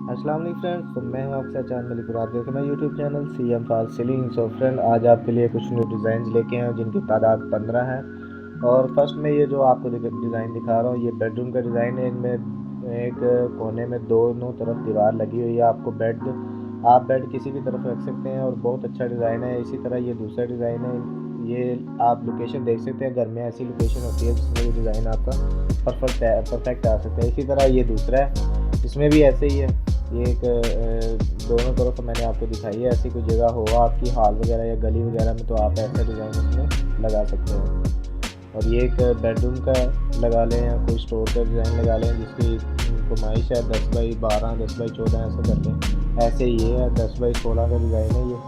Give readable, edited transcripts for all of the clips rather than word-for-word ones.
अस्सलाम वालेकुम फ्रेंड्स, तो मैं हूं आपके साथ चांद मलिक और आप देख रहे हैं YouTube channel C M false ceiling. So friend, आज आपके लिए कुछ न्यू डिज़ाइन लेके आए हैं जिनकी तादाद 15 है। और फर्स्ट में ये जो आपको डिज़ाइन दिखा रहा हूँ, ये बेडरूम का डिज़ाइन है। इनमें एक कोने में दोनों तरफ दीवार लगी हुई है। आपको आप बेड किसी भी तरफ रख सकते हैं और बहुत अच्छा डिज़ाइन है। इसी तरह ये दूसरा डिज़ाइन है। ये आप लोकेशन देख सकते हैं, घर में ऐसी लोकेशन होती है जिसमें ये डिज़ाइन आपका परफेक्ट आ सकता है। इसी तरह ये दूसरा है, इसमें भी ऐसे ही है। ये एक दोनों तरफ मैंने आपको दिखाई है। ऐसी कोई जगह हो आपकी हॉल वगैरह या गली वगैरह में, तो आप ऐसा डिज़ाइन इसमें लगा सकते हैं। और ये एक बेडरूम का लगा लें या कोई स्टोर का डिज़ाइन लगा लें जिसकी नुमाइश है 10x12, 10x14, ऐसा कर लें। ऐसे ये है 10x16 का डिज़ाइन है ये।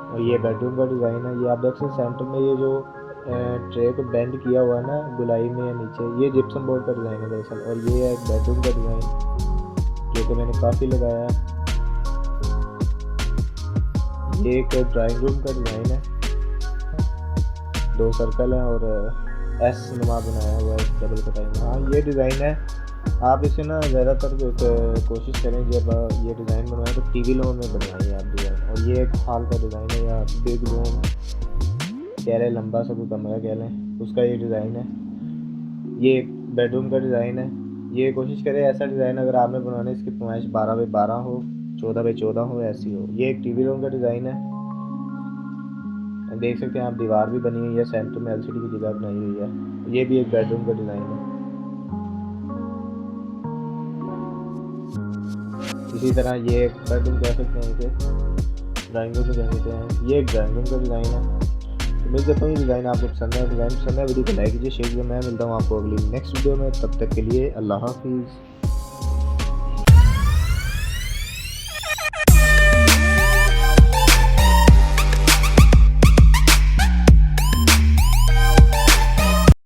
और ये बेडरूम का डिज़ाइन है। ये आप देख सकते हैं सेंटर में ये जो ट्रे को बेंड किया हुआ है ना गुलाई में या नीचे, ये जिप्सम बोर्ड का डिज़ाइन है दरअसल। और ये है एक बेडरूम का डिज़ाइन जो कि मैंने काफ़ी लगाया है। ये एक ड्राइंग रूम का डिज़ाइन है, 2 सर्कल हैं और एस नुमा बनाया हुआ है डबल कटाई में। हाँ, ये डिज़ाइन है। आप इसे ना ज़्यादातर कोशिश करें जब ये डिज़ाइन बनवाएं तो टीवी लोन में बनवाइए आप डिज़ाइन। और ये एक हॉल का डिज़ाइन है या बिग रूम कह रहे, लंबा सा कोई कमरा कह लें, उसका ये डिज़ाइन है। ये एक बेडरूम का डिज़ाइन है। ये कोशिश करें ऐसा डिज़ाइन अगर आपने बनाना है इसकी नुमाइश 12x12 हो, 14x14 हो, ऐसी हो। ये एक टीवी रूम का डिज़ाइन है। देख सकते हैं आप, दीवार भी बनी हुई है, सेंटर में एलसीडी की जगह बनाई हुई है। ये भी एक बेडरूम का डिज़ाइन है। इसी तरह ये एक बेडरूम कह सकते हैं, इसे ड्राइंग रूम भी कह सकते हैं। ये एक ड्राइंग रूम का डिज़ाइन है। तो उम्मीद करता हूँ डिज़ाइन आपको पसंद है। डिज़ाइन पसंद है वीडियो को लाइक कीजिए, शेयर कीजिए। मैं मिलता हूँ आपको अगली नेक्स्ट वीडियो में। तब तक के लिए अल्लाह हाफिज़।